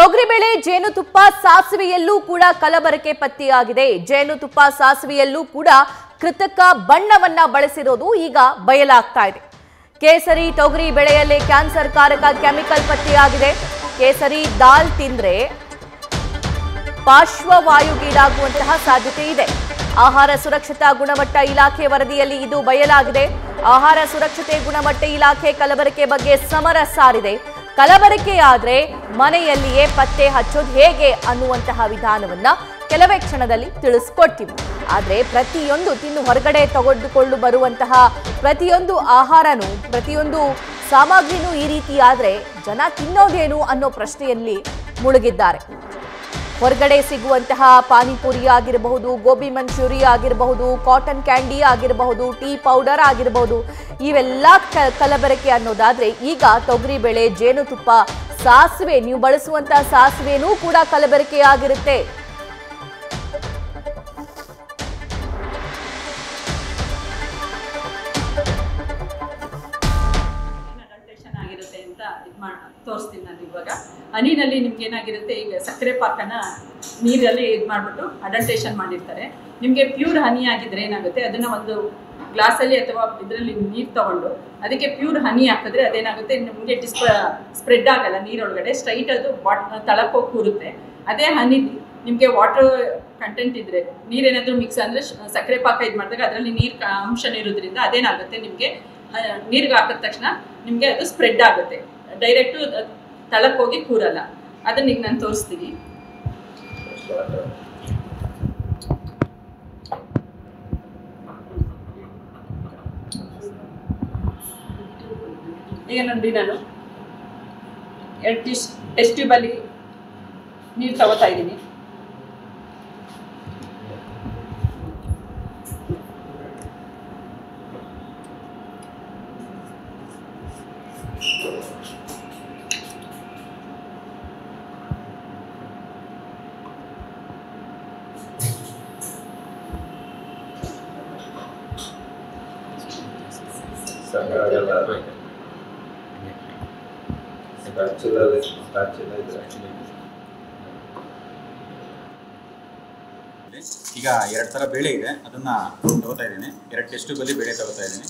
ತೊಗರಿಬೇಳೆ ಜೇನುತುಪ್ಪ ಸಾಸಿವೆಯಲ್ಲೂ ಕೂಡ ಕಲಬರಕೆ ಪತ್ತೆಯಾಗಿದೆ. ಜೇನುತುಪ್ಪ ಸಾಸಿವೆಯಲ್ಲೂ ಕೂಡ ಕೃತಕ ಬಣ್ಣವನ್ನ ಬಳಸಿರೋದು ಈಗ ಬಯಲಾಗ್ತಾ ಇದೆ. ಕೇಸರಿ ತೊಗರಿ ಬೆಳೆಯಲ್ಲಿ ಕ್ಯಾನ್ಸರ್ ಕಾರಕ ಕೆಮಿಕಲ್ ಪತ್ತೆಯಾಗಿದೆ. ಕೇಸರಿ ದಾಲ್ ತಿಂದ್ರೆ ಪಾರ್ಶ್ವವಾಯುಗೀಡಾಗುವಂತಹ ಸಾಧ್ಯತೆ ಇದೆ. ಆಹಾರ ಸುರಕ್ಷತಾ ಗುಣಮಟ್ಟ ಇಲಾಖೆ ವರದಿಯಲ್ಲಿ ಇದು ಬಯಲಾಗಿದೆ. ಆಹಾರ ಸುರಕ್ಷತೆ ಗುಣಮಟ್ಟ ಇಲಾಖೆ ಕಲಬರಕೆ ಬಗ್ಗೆ ಸಮರ ಸಾರಿದೆ. ಕಲಬರಕೆಯಾದ್ರೆ ಮನೆಯಲ್ಲಿಯೇ ಪತ್ತೆ ಹಚ್ಚೋದು ಹೇಗೆ ಅನ್ನುವಂತಹ ವಿಧಾನವನ್ನ ಕೆಲವೇ ಕ್ಷಣದಲ್ಲಿ ತಿಳಿಸ್ಕೊಡ್ತೀವಿ. ಆದ್ರೆ ಪ್ರತಿಯೊಂದು ತಿನ್ನು ಹೊರಗಡೆ ತೆಗೆದುಕೊಂಡು ಬರುವಂತಹ ಪ್ರತಿಯೊಂದು ಆಹಾರನೂ ಪ್ರತಿಯೊಂದು ಸಾಮಗ್ರಿನೂ ಈ ರೀತಿ ಆದ್ರೆ ಜನ ತಿನ್ನೋದೇನು ಅನ್ನೋ ಪ್ರಶ್ನೆಯಲ್ಲಿ ಮುಳುಗಿದ್ದಾರೆ. ಹೊರಗಡೆ ಸಿಗುವಂತಹ ಪಾನಿಪುರಿ ಆಗಿರಬಹುದು, ಗೋಬಿ ಮಂಚೂರಿ ಆಗಿರಬಹುದು, ಕಾಟನ್ ಕ್ಯಾಂಡಿ ಆಗಿರಬಹುದು, ಟೀ ಪೌಡರ್ ಆಗಿರಬಹುದು, ಇವೆಲ್ಲ ಕಲಬೆರಕೆ ಅನ್ನೋದಾದ್ರೆ ಈಗ ತೊಗರಿಬೇಳೆ, ಜೇನುತುಪ್ಪ, ಸಾಸಿವೆ, ನೀವು ಬಳಸುವಂತಹ ಸಾಸಿವೆನೂ ಕೂಡ ಕಲಬೆರಕೆಯಾಗಿರುತ್ತೆ. ತೋರಿಸ್ತೀನಿ ನಾನು ಇವಾಗ. ಹನಿನಲ್ಲಿ ನಿಮ್ಗೆ ಏನಾಗಿರುತ್ತೆ, ಈಗ ಸಕ್ಕರೆ ಪಾಕನ ನೀರಲ್ಲಿ ಇದು ಮಾಡಿಬಿಟ್ಟು ಅಡಲ್ಟೇಷನ್ ಮಾಡಿರ್ತಾರೆ. ನಿಮಗೆ ಪ್ಯೂರ್ ಹನಿ ಆಗಿದ್ರೆ ಏನಾಗುತ್ತೆ, ಅದನ್ನು ಒಂದು ಗ್ಲಾಸಲ್ಲಿ ಅಥವಾ ಇದರಲ್ಲಿ ನೀರು ತಗೊಂಡು ಅದಕ್ಕೆ ಪ್ಯೂರ್ ಹನಿ ಹಾಕಿದ್ರೆ ಅದೇನಾಗುತ್ತೆ, ನಿಮಗೆ ಸ್ಪ್ರೆಡ್ ಆಗಲ್ಲ ನೀರೊಳಗಡೆ, ಸ್ಟ್ರೈಟ್ ಅದು ತಳಕೋಗಿ ಕೂರುತ್ತೆ. ಅದೇ ಹನಿ ನಿಮಗೆ ವಾಟರ್ ಕಂಟೆಂಟ್ ಇದ್ರೆ, ನೀರೇನಾದರೂ ಮಿಕ್ಸ್ ಅಂದರೆ ಸಕ್ಕರೆ ಪಾಕ ಇದು ಮಾಡಿದಾಗ ಅದರಲ್ಲಿ ನೀರು ಅಂಶನ ಇರೋದ್ರಿಂದ ಅದೇನಾಗುತ್ತೆ, ನಿಮಗೆ ನೀರಿಗೆ ಹಾಕಿದ ತಕ್ಷಣ ನಿಮಗೆ ಅದು ಸ್ಪ್ರೆಡ್ ಆಗುತ್ತೆ, ಡೈರೆಕ್ಟು ತಳಕ್ಕೆ ಹೋಗಿ ಕೂರಲ್ಲ. ಅದನ್ನ ಈಗ ನಾನು ತೋರಿಸ್ತೀನಿ. ಈಗ ನೋಡಿ, ನಾನು 2 ಟೆಸ್ಟ್ ಟ್ಯೂಬಲ್ಲಿ ನೀರು ತಗೋತಾ ಇದ್ದೀನಿ. ಈಗ 2 ಥರ ಬೇಳೆ ಇದೆ, ಅದನ್ನ ತಗೋತಾ ಇದ್ದೀನಿ. 2 ಟೆಸ್ಟ್ ಟ್ಯೂಬಲ್ಲಿ ಬೇಳೆ ತಗೋತಾ ಇದ್ದೀನಿ.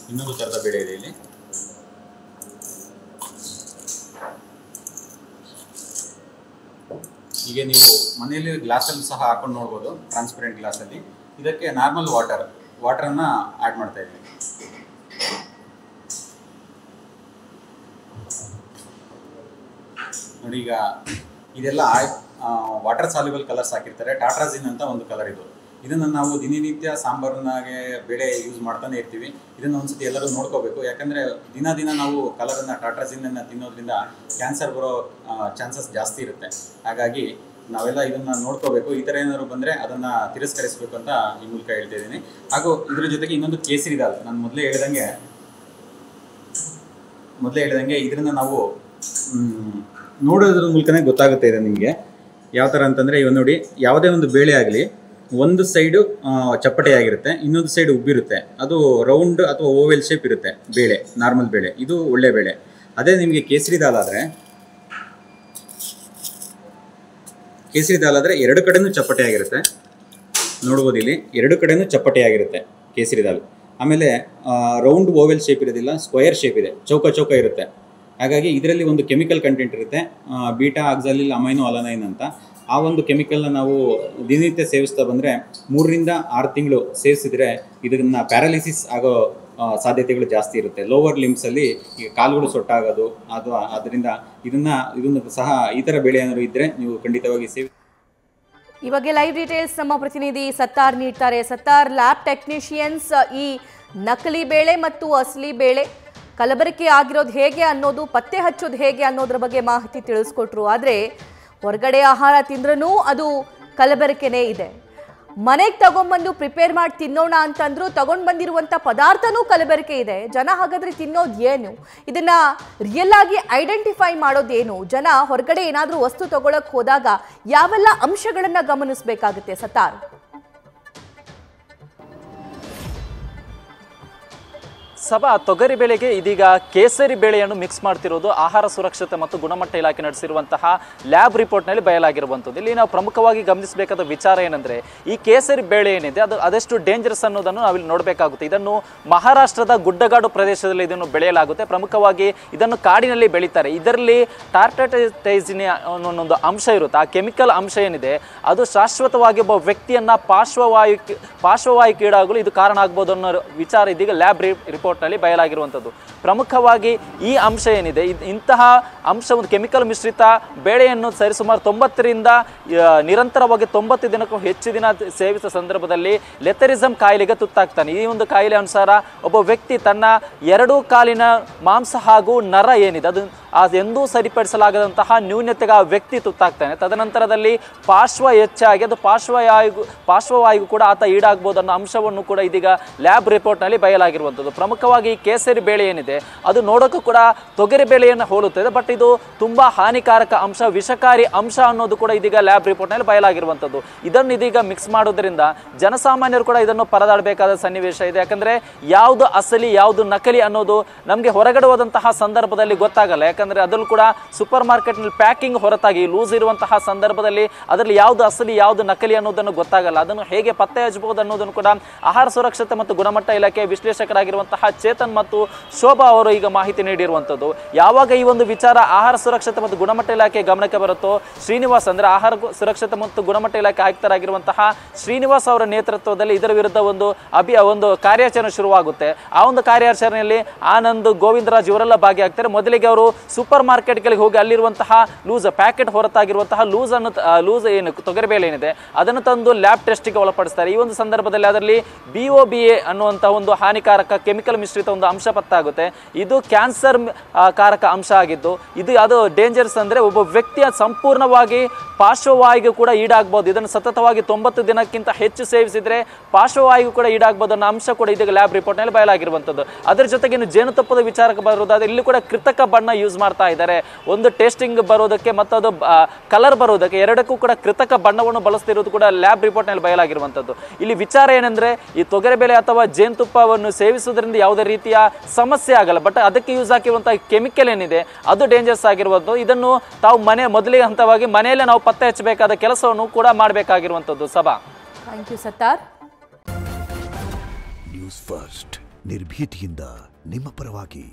ಇನ್ನೊಂದು ಥರದ ಬೇಳೆ ಇದೆ ಇಲ್ಲಿ. ಈಗ ನೀವು ಮನೆಯಲ್ಲಿ ಗ್ಲಾಸಲ್ಲಿ ಸಹ ಹಾಕೊಂಡು ನೋಡ್ಬೋದು, ಟ್ರಾನ್ಸ್ಪರೆಂಟ್ ಗ್ಲಾಸಲ್ಲಿ. ಇದಕ್ಕೆ ನಾರ್ಮಲ್ ವಾಟರನ್ನು ಆ್ಯಡ್ ಮಾಡ್ತಾ ಇದ್ದೀನಿ. ನೋಡಿ, ಈಗ ಇದೆಲ್ಲ ವಾಟರ್ ಸಾಲ್ಯುಬಲ್ ಕಲರ್ಸ್ ಹಾಕಿರ್ತಾರೆ. ಟಾಟ್ರಾಜಿನ್ ಅಂತ ಒಂದು ಕಲರ್ ಇದು. ಇದನ್ನು ನಾವು ದಿನನಿತ್ಯ ಸಾಂಬಾರನ್ನಾಗೆ ಬೇಳೆ ಯೂಸ್ ಮಾಡ್ತಾನೆ ಇರ್ತೀವಿ. ಇದನ್ನು ಒಂದ್ಸತಿ ಎಲ್ಲರೂ ನೋಡ್ಕೋಬೇಕು. ಯಾಕಂದರೆ ದಿನ ನಾವು ಕಲರನ್ನು, ಟಾಟ್ರಾಜಿನನ್ನು ತಿನ್ನೋದ್ರಿಂದ ಕ್ಯಾನ್ಸರ್ ಬರೋ ಚಾನ್ಸಸ್ ಜಾಸ್ತಿ ಇರುತ್ತೆ. ಹಾಗಾಗಿ ನಾವೆಲ್ಲ ಇದನ್ನು ನೋಡ್ಕೋಬೇಕು. ಈ ಥರ ಏನಾದ್ರು ಬಂದರೆ ಅದನ್ನು ತಿರಸ್ಕರಿಸಬೇಕು ಅಂತ ಈ ಮೂಲಕ ಹೇಳ್ತಾ ಇದ್ದೀನಿ. ಹಾಗೂ ಇದ್ರ ಜೊತೆಗೆ ಇನ್ನೊಂದು ಕೇಸರಿ ದಾಲ್, ನಾನು ಮೊದಲೇ ಹೇಳಿದಂಗೆ ಇದನ್ನು ನಾವು ನೋಡೋದ್ರ ಮೂಲಕನೇ ಗೊತ್ತಾಗುತ್ತೆ ಇದೆ ನಿಮಗೆ. ಯಾವ ಥರ ಅಂತಂದರೆ, ಇವಾಗ ನೋಡಿ, ಯಾವುದೇ ಒಂದು ಬೇಳೆ ಆಗಲಿ, ಒಂದು ಸೈಡು ಚಪ್ಪಟೆಯಾಗಿರುತ್ತೆ, ಇನ್ನೊಂದು ಸೈಡ್ ಉಬ್ಬಿರುತ್ತೆ. ಅದು ರೌಂಡ್ ಅಥವಾ ಓವೆಲ್ ಶೇಪ್ ಇರುತ್ತೆ ಬೇಳೆ, ನಾರ್ಮಲ್ ಬೇಳೆ. ಇದು ಒಳ್ಳೆ ಬೇಳೆ. ಅದೇ ನಿಮಗೆ ಕೇಸರಿ ದಾಲ್ ಆದರೆ 2 ಕಡೆನೂ ಚಪ್ಪಟೆಯಾಗಿರುತ್ತೆ. ನೋಡ್ಬೋದು ಇಲ್ಲಿ 2 ಕಡೆನೂ ಚಪ್ಪಟೆಯಾಗಿರುತ್ತೆ ಕೇಸರಿ ದಾಲ್. ಆಮೇಲೆ ರೌಂಡ್ ಓವೆಲ್ ಶೇಪ್ ಇರೋದಿಲ್ಲ, ಸ್ಕ್ವಯರ್ ಶೇಪ್ ಇದೆ, ಚೌಕ ಇರುತ್ತೆ. ಹಾಗಾಗಿ ಇದರಲ್ಲಿ ಒಂದು ಕೆಮಿಕಲ್ ಕಂಟೆಂಟ್ ಇರುತ್ತೆ, ಬೀಟಾ ಆಕ್ಸಾಲಿಲ್ ಅಮೈನೋ ಅಲನೈನ್ ಅಂತ. ಆ ಒಂದು ಕೆಮಿಕಲ್ನ ನಾವು ದಿನನಿತ್ಯ ಸೇವಿಸ್ತಾ ಬಂದರೆ 3 ರಿಂದ 6 ತಿಂಗಳು ಸೇವಿಸಿದರೆ ಇದನ್ನು ಪ್ಯಾರಾಲಿಸಿಸ್ ಆಗೋ ಸಾಧ್ಯತೆಗಳು ಜಾಸ್ತಿ ಇರುತ್ತೆ. ಲೋವರ್ ಲಿಮ್ಸಲ್ಲಿ ಈಗ ಕಾಲುಗಳು ಸೊಟ್ಟಾಗೋದು, ಅದರಿಂದ ಇದನ್ನು ಸಹ ಈ ಥರ ಬೆಳೆ ಏನಾದರೂ ಇದ್ದರೆ ನೀವು ಖಂಡಿತವಾಗಿ ಸೇವಿ. ಇವಾಗ ಲೈವ್ ಡೀಟೇಲ್ಸ್ ನಮ್ಮ ಪ್ರತಿನಿಧಿ ಸತ್ತಾರ್ ನೀಡ್ತಾರೆ. ಸತ್ತಾರ್, ಲ್ಯಾಬ್ ಟೆಕ್ನಿಷಿಯನ್ಸ್ ಈ ನಕಲಿ ಬೇಳೆ ಮತ್ತು ಅಸಲಿ ಬೇಳೆ ಕಲಬೆರಕೆ ಆಗಿರೋದು ಹೇಗೆ ಅನ್ನೋದು, ಪತ್ತೆ ಹಚ್ಚೋದು ಹೇಗೆ ಅನ್ನೋದ್ರ ಬಗ್ಗೆ ಮಾಹಿತಿ ತಿಳಿಸ್ಕೊಟ್ರು. ಆದರೆ ಹೊರಗಡೆ ಆಹಾರ ತಿಂದ್ರೂ ಅದು ಕಲಬೆರಕೆನೇ ಇದೆ. ಮನೆಗೆ ತಗೊಂಡ್ಬಂದು ಪ್ರಿಪೇರ್ ಮಾಡಿ ತಿನ್ನೋಣ ಅಂತಂದ್ರು ತಗೊಂಡು ಬಂದಿರುವಂಥ ಪದಾರ್ಥನೂ ಕಲಬೆರಕೆ ಇದೆ. ಜನ ಹಾಗಾದರೆ ತಿನ್ನೋದು ಏನು? ಇದನ್ನು ರಿಯಲ್ ಆಗಿ ಐಡೆಂಟಿಫೈ ಮಾಡೋದೇನು? ಜನ ಹೊರಗಡೆ ಏನಾದರೂ ವಸ್ತು ತಗೊಳಕ್ಕೆ ಹೋದಾಗ ಯಾವೆಲ್ಲ ಅಂಶಗಳನ್ನು ಗಮನಿಸಬೇಕಾಗುತ್ತೆ ಸತ್ತಾರ್? ಸಭಾ ತೊಗರಿ ಬೇಳೆಗೆ ಇದೀಗ ಕೇಸರಿ ಬೇಳೆಯನ್ನು ಮಿಕ್ಸ್ ಮಾಡ್ತಿರೋದು ಆಹಾರ ಸುರಕ್ಷತೆ ಮತ್ತು ಗುಣಮಟ್ಟ ಇಲಾಖೆ ನಡೆಸಿರುವಂತಹ ಲ್ಯಾಬ್ ರಿಪೋರ್ಟ್ನಲ್ಲಿ ಬಯಲಾಗಿರುವಂಥದ್ದು. ಇಲ್ಲಿ ನಾವು ಪ್ರಮುಖವಾಗಿ ಗಮನಿಸಬೇಕಾದ ವಿಚಾರ ಏನಂದರೆ, ಈ ಕೇಸರಿ ಬೇಳೆ ಏನಿದೆ ಅದು ಅದೆಷ್ಟು ಡೇಂಜರಸ್ ಅನ್ನೋದನ್ನು ನಾವಿಲ್ಲಿ ನೋಡಬೇಕಾಗುತ್ತೆ. ಇದನ್ನು ಮಹಾರಾಷ್ಟ್ರದ ಗುಡ್ಡಗಾಡು ಪ್ರದೇಶದಲ್ಲಿ ಇದನ್ನು ಬೆಳೆಯಲಾಗುತ್ತೆ. ಪ್ರಮುಖವಾಗಿ ಇದನ್ನು ಕಾಡಿನಲ್ಲಿ ಬೆಳೀತಾರೆ. ಇದರಲ್ಲಿ ಟಾರ್ಟಟೈಸಿನ್ ಅನ್ನೋ ಅಂಶ ಇರುತ್ತೆ. ಆ ಕೆಮಿಕಲ್ ಅಂಶ ಏನಿದೆ ಅದು ಶಾಶ್ವತವಾಗಿ ಒಬ್ಬ ವ್ಯಕ್ತಿಯನ್ನು ಪಾರ್ಶ್ವವಾಯುಕೀಡಾಗಲು ಇದು ಕಾರಣ ಆಗ್ಬೋದು ಅನ್ನೋ ವಿಚಾರ ಇದೀಗ ಲ್ಯಾಬ್ ರಿಪೋರ್ಟ್ನಲ್ಲಿ ಬಯಲಾಗಿರುವಂಥದ್ದು. ಪ್ರಮುಖವಾಗಿ ಈ ಅಂಶ ಏನಿದೆ, ಇಂತಹ ಅಂಶ ಒಂದು ಕೆಮಿಕಲ್ ಮಿಶ್ರಿತ ಬೇಳೆಯನ್ನು ಸರಿಸುಮಾರು 90ರಿಂದ ನಿರಂತರವಾಗಿ 90 ದಿನಕ್ಕೂ ಹೆಚ್ಚು ದಿನ ಸೇವಿಸುವ ಸಂದರ್ಭದಲ್ಲಿ ಲೆಥರಿಸಮ್ ಕಾಯಿಲೆಗೆ ತುತ್ತಾಗ್ತಾನೆ. ಈ ಒಂದು ಕಾಯಿಲೆ ಅನುಸಾರ ಒಬ್ಬ ವ್ಯಕ್ತಿ ತನ್ನ 2 ಕಾಲಿನ ಮಾಂಸ ಹಾಗೂ ನರ ಏನಿದೆ ಅದು ಎಂದೂ ಸರಿಪಡಿಸಲಾಗದಂತಹ ನ್ಯೂನ್ಯತೆಗೆ ಆ ವ್ಯಕ್ತಿ ತುತ್ತಾಗ್ತಾನೆ. ತದನಂತರದಲ್ಲಿ ಪಾರ್ಶ್ವ ಹೆಚ್ಚಾಗಿ ಅದು ಪಾರ್ಶ್ವವಾಯುಗೂ ಕೂಡ ಆತ ಈಡಾಗಬಹುದು ಅನ್ನೋ ಅಂಶವನ್ನು ಕೂಡ ಇದೀಗ ಲ್ಯಾಬ್ ರಿಪೋರ್ಟ್ನಲ್ಲಿ ಬಯಲಾಗಿರುವಂಥದ್ದು. ಪ್ರಮುಖವಾಗಿ ಈ ಕೇಸರಿ ಬೇಳೆ ಏನಿದೆ ಅದು ನೋಡೋಕ್ಕೂ ಕೂಡ ತೊಗರಿ ಬೇಳೆಯನ್ನು ಹೋಲುತ್ತದೆ. ಬಟ್ ಇದು ತುಂಬಾ ಹಾನಿಕಾರಕ ಅಂಶ, ವಿಷಕಾರಿ ಅಂಶ ಅನ್ನೋದು ಕೂಡ ಇದೀಗ ಲ್ಯಾಬ್ ರಿಪೋರ್ಟ್ನಲ್ಲಿ ಬಯಲಾಗಿರುವಂಥದ್ದು. ಇದನ್ನು ಇದೀಗ ಮಿಕ್ಸ್ ಮಾಡೋದ್ರಿಂದ ಜನಸಾಮಾನ್ಯರು ಕೂಡ ಇದನ್ನು ಪರದಾಡಬೇಕಾದ ಸನ್ನಿವೇಶ ಇದೆ. ಯಾಕಂದ್ರೆ ಯಾವುದು ಅಸಲಿ ಯಾವುದು ನಕಲಿ ಅನ್ನೋದು ನಮಗೆ ಹೊರಗಡೆ ಹೋದಂತಹ ಸಂದರ್ಭದಲ್ಲಿ ಗೊತ್ತಾಗಲ್ಲ. ಯಾಕಂದ್ರೆ ಅದರಲ್ಲೂ ಕೂಡ ಸೂಪರ್ ಮಾರ್ಕೆಟ್ನಲ್ಲಿ ಪ್ಯಾಕಿಂಗ್ ಹೊರತಾಗಿ ಲೂಸ್ ಇರುವಂತಹ ಸಂದರ್ಭದಲ್ಲಿ ಅದರಲ್ಲಿ ಯಾವುದು ಅಸಲಿ ಯಾವುದು ನಕಲಿ ಅನ್ನೋದನ್ನು ಗೊತ್ತಾಗಲ್ಲ. ಅದನ್ನು ಹೇಗೆ ಪತ್ತೆ ಹಚ್ಚಬಹುದು ಅನ್ನೋದನ್ನು ಕೂಡ ಆಹಾರ ಸುರಕ್ಷತೆ ಮತ್ತು ಗುಣಮಟ್ಟ ಇಲಾಖೆ ವಿಶ್ಲೇಷಕರಾಗಿರುವಂತಹ ಚೇತನ್ ಮತ್ತು ಶೋಭಾ ಅವರು ಈಗ ಮಾಹಿತಿ ನೀಡಿರುವಂಥದ್ದು. ಯಾವಾಗ ಈ ಒಂದು ವಿಚಾರ ಆಹಾರ ಸುರಕ್ಷತೆ ಮತ್ತು ಗುಣಮಟ್ಟ ಇಲಾಖೆ ಗಮನಕ್ಕೆ ಬರುತ್ತೋ, ಶ್ರೀನಿವಾಸ್ ಅಂದ್ರೆ ಆಹಾರ ಸುರಕ್ಷತೆ ಮತ್ತು ಗುಣಮಟ್ಟ ಇಲಾಖೆ ಆಯುಕ್ತರಾಗಿರುವಂತಹ ಶ್ರೀನಿವಾಸ್ ಅವರ ನೇತೃತ್ವದಲ್ಲಿ ಇದರ ವಿರುದ್ಧ ಒಂದು ಕಾರ್ಯಾಚರಣೆ ಶುರುವಾಗುತ್ತೆ. ಆ ಒಂದು ಕಾರ್ಯಾಚರಣೆಯಲ್ಲಿ ಆನಂದ್, ಗೋವಿಂದರಾಜ್ ಇವರೆಲ್ಲ ಭಾಗಿಯಾಗ್ತಾರೆ. ಮೊದಲಿಗೆ ಅವರು ಸೂಪರ್ ಮಾರ್ಕೆಟ್ಗಳಿಗೆ ಹೋಗಿ ಅಲ್ಲಿರುವಂತಹ ಲೂಸ್ ಪ್ಯಾಕೆಟ್ ಹೊರತಾಗಿರುವಂತಹ ಲೂಸ್ ಏನು ತೊಗರಿಬೇಳೆ ಏನಿದೆ ಅದನ್ನು ತಂದು ಲ್ಯಾಬ್ ಟೆಸ್ಟ್ಗೆ ಒಳಪಡಿಸ್ತಾರೆ. ಈ ಒಂದು ಸಂದರ್ಭದಲ್ಲಿ ಅದರಲ್ಲಿ BOBA ಅನ್ನುವಂತಹ ಒಂದು ಹಾನಿಕಾರಕ ಕೆಮಿಕಲ್ ಮಿಶ್ರಿತ ಒಂದು ಅಂಶ ಪತ್ತಾಗುತ್ತೆ. ಇದು ಕ್ಯಾನ್ಸರ್ ಕಾರಕ ಅಂಶ ಆಗಿದ್ದು ಅದು ಡೇಂಜರ್ಸ್ ಅಂದ್ರೆ ಒಬ್ಬ ವ್ಯಕ್ತಿಯ ಸಂಪೂರ್ಣವಾಗಿ ಪಾರ್ಶ್ವವಾಯುಗೂ ಕೂಡ ಈಡಾಗಬಹುದು. ಇದನ್ನು ಸತತವಾಗಿ 90 ದಿನಕ್ಕಿಂತ ಹೆಚ್ಚು ಸೇವಿಸಿದ್ರೆ ಪಾರ್ಶ್ವವಾಯುಗೂ ಕೂಡ ಈಡಾಗಬಹುದು ಅನ್ನೋ ಅಂಶ ಕೂಡ ಇದೀಗ ಲ್ಯಾಬ್ ರಿಪೋರ್ಟ್ನಲ್ಲಿ ಬಯಲಾಗಿರುವಂಥದ್ದು. ಅದರ ಜೊತೆಗೆ ಇನ್ನು ಜೇನುತುಪ್ಪದ ವಿಚಾರಕ್ಕೆ ಬರೋದಾದ್ರೆ ಇಲ್ಲಿ ಕೂಡ ಕೃತಕ ಬಣ್ಣ ಯೂಸ್ ಮಾಡ್ತಾ ಇದ್ದಾರೆ. ಒಂದು ಟೇಸ್ಟಿಂಗ್ ಬರೋದಕ್ಕೆ ಮತ್ತು ಅದು ಕಲರ್ ಬರೋದಕ್ಕೆ ಎರಡಕ್ಕೂ ಕೂಡ ಕೃತಕ ಬಣ್ಣವನ್ನು ಬಳಸ್ತಿರೋದು ಕೂಡ ಲ್ಯಾಬ್ ರಿಪೋರ್ಟ್ನಲ್ಲಿ ಬಯಲಾಗಿರುವಂಥದ್ದು. ಇಲ್ಲಿ ವಿಚಾರ ಏನಂದ್ರೆ, ಈ ತೊಗರಿಬೇಳೆ ಅಥವಾ ಜೇನುತುಪ್ಪವನ್ನು ಸೇವಿಸುವುದರಿಂದ ಯಾವುದೇ ರೀತಿಯ ಸಮಸ್ಯೆ ಆಗಲ್ಲ. ಬಟ್ ಅದಕ್ಕೆ ಯೂಸ್ ಆಗಿರುವಂತಹ ಕೆಮಿಕಲ್ ಏನಿದೆ ಅದು ಡೇಂಜರ್ಸ್ ಆಗಿರುವಂಥದ್ದು. ಇದನ್ನು ತಾವು ಮೊದಲಿಗೆ ಹಂತವಾಗಿ ಮನೆಯಲ್ಲೇ ನಾವು ಪತ್ತೆ ಹಚ್ಚಬೇಕಾದ ಕೆಲಸವನ್ನು ಕೂಡ ಮಾಡಬೇಕಾಗಿರುವಂಥದ್ದು. ಸಭಾ, thank you Sattar. News first ನಿರ್ಭೀತಿಯಿಂದ ನಿಮ್ಮ ಪರವಾಗಿ.